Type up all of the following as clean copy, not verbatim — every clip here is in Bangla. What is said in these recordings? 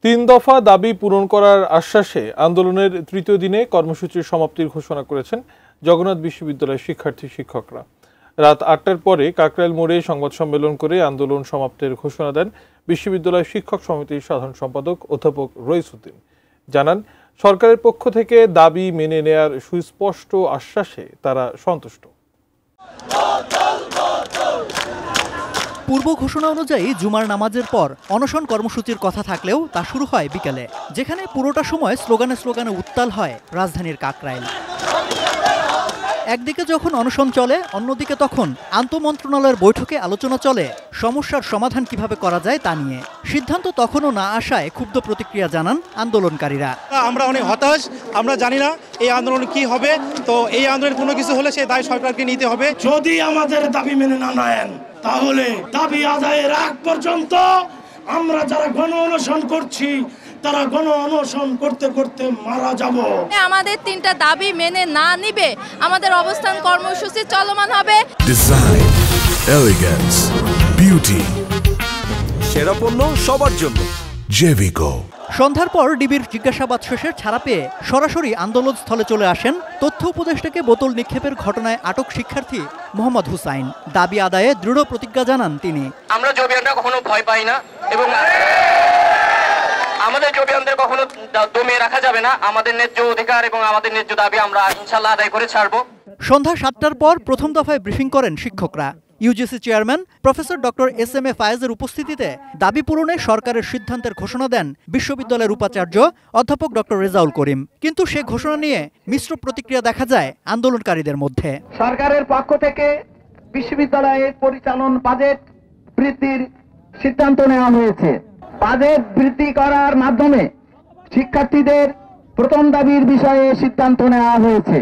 তিন দফা দাবি পূরণ করার আশ্বাসে আন্দোলনের তৃতীয় দিনে কর্মসূচির সমাপ্তির ঘোষণা করেছেন জগন্নাথ বিশ্ববিদ্যালয়ের শিক্ষার্থী শিক্ষকরা। রাত ৮টার পরে কাকরাইল মোড়ে সংবাদ সম্মেলন করে আন্দোলন সমাপ্তির ঘোষণা দেন বিশ্ববিদ্যালয় শিক্ষক সমিতির সাধারণ সম্পাদক অধ্যাপক রইসউদ্দিন। জানান, সরকারের পক্ষ থেকে দাবি মেনে নেয়ার সুস্পষ্ট আশ্বাসে তারা সন্তুষ্ট। পূর্ব ঘোষণা অনুযায়ী জুমার নামাজের পর অনশন কর্মসূচির কথা থাকলেও তা শুরু হয় বিকেলে, যেখানে পুরোটা সময় স্লোগানে স্লোগানে উত্তাল হয় রাজধানীর কাকরাইল। একদিকে যখন অনশন চলে, অন্যদিকে তখন আন্তঃমন্ত্রণালয়ের বৈঠকে আলোচনা চলে সমস্যার সমাধান কিভাবে করা যায় তা নিয়ে। সিদ্ধান্ত তখনও না আসায় ক্ষুব্ধ প্রতিক্রিয়া জানান আন্দোলনকারীরা। আমরা অনেক হতাশ, আমরা জানি না এই আন্দোলন কি হবে। তো এই আন্দোলনের কোনো কিছু হলে সেই দায় সরকারকে নিতে হবে। যদি আমাদের দাবি মেনে না নেন, তাহলে দাবি আদায়ের আগ পর্যন্ত আমরা যারা গণ অনশন করছি তারা গণ অনশন করতে করতে মারা যাব। আমাদের তিনটা দাবি মেনে না নিবে আমাদের অবস্থান কর্মসূচি চলমান হবে। ডিজাইন, এলিগেন্স, বিউটি, সেরা পণ্য সবার জন্য জেভিকো। সন্ধ্যার পর ডিবির জিজ্ঞাসাবাদ শেষে ছাড়া পেয়ে সরাসরি আন্দোলন স্থলে চলে আসেন তথ্য উপদেষ্টাকে বোতল নিক্ষেপের ঘটনায় আটক শিক্ষার্থী মোহাম্মদ হুসাইন। দাবি আদায়ে দৃঢ় প্রতিজ্ঞা জানান তিনি। আমরা জবিয়ানরা কখনো ভয় পাই না এবং আমাদের জবিয়ানদের কখনো দমিয়ে রাখা যাবে না। আমাদের ন্যায্য অধিকার এবং আমাদের ন্যায্য দাবি আমরা ইনশাআল্লাহ আদায় করে ছাড়ব। সন্ধ্যা ৭টার পর প্রথম দফায় ব্রিফিং করেন শিক্ষকরা। UGC chairman professor doctor SM ফায়েজের উপস্থিতিতে দাবি পূরণে সরকারের সিদ্ধান্তের ঘোষণা দেন বিশ্ববিদ্যালয়ের উপাচার্য অধ্যাপক ডক্টর রেজাউল করিম। কিন্তু সে ঘোষণা নিয়ে মিশ্র প্রতিক্রিয়া দেখা যায় আন্দোলনকারীদের মধ্যে। সরকারের পক্ষ থেকে বিশ্ববিদ্যালয়ের পরিচালন বাজেট বৃদ্ধির সিদ্ধান্ত নেওয়া হয়েছে। বাজেট বৃদ্ধি করার মাধ্যমে শিক্ষার্থীদের প্রথম দাবির বিষয়ে সিদ্ধান্ত নেওয়া হয়েছে।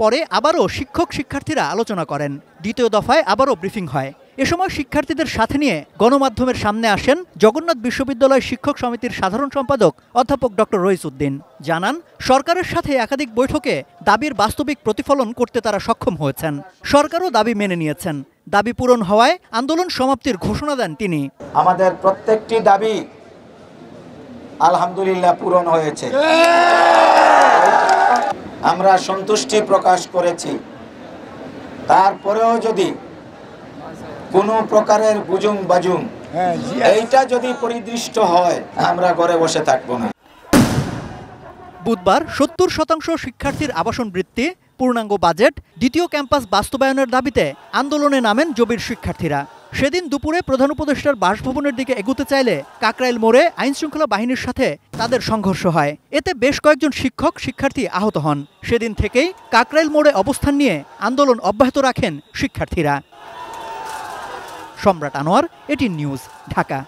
পরে আবারও শিক্ষক শিক্ষার্থীরা আলোচনা করেন। দ্বিতীয় দফায় আবারও ব্রিফিং হয়। এ সময় শিক্ষার্থীদের সাথে নিয়ে গণমাধ্যমের সামনে আসেন জগন্নাথ বিশ্ববিদ্যালয় শিক্ষক সমিতির সাধারণ সম্পাদক অধ্যাপক ডক্টর রইসউদ্দিন। জানান, সরকারের সাথে একাধিক বৈঠকে দাবির বাস্তবিক প্রতিফলন করতে তারা সক্ষম হয়েছেন। সরকারও দাবি মেনে নিয়েছেন। দাবি পূরণ হওয়ায় আন্দোলন সমাপ্তির ঘোষণা দেন তিনি। আমাদের প্রত্যেকটি দাবি আলহামদুলিল্লাহ পূরণ হয়েছে। আমরা সন্তুষ্টি প্রকাশ করেছি। তারপরেও যদি কোনো প্রকারের গুজুম বাজুম এইটা যদি পরিদৃষ্ট হয়, আমরা ঘরে বসে থাকবো না। বুধবার ৭০% শিক্ষার্থীর আবাসন বৃত্তি, পূর্ণাঙ্গ বাজেট, দ্বিতীয় ক্যাম্পাস বাস্তবায়নের দাবিতে আন্দোলনে নামেন জবির শিক্ষার্থীরা। সেদিন দুপুরে প্রধান উপদেষ্টার বাসভবনের দিকে এগুতে চাইলে কাকরাইল মোড়ে আইনশৃঙ্খলা বাহিনীর সাথে তাদের সংঘর্ষ হয়। এতে বেশ কয়েকজন শিক্ষক শিক্ষার্থী আহত হন। সেদিন থেকেই কাকরাইল মোড়ে অবস্থান নিয়ে আন্দোলন অব্যাহত রাখেন শিক্ষার্থীরা। সম্রাট আনোয়ার, এটিএন নিউজ, ঢাকা।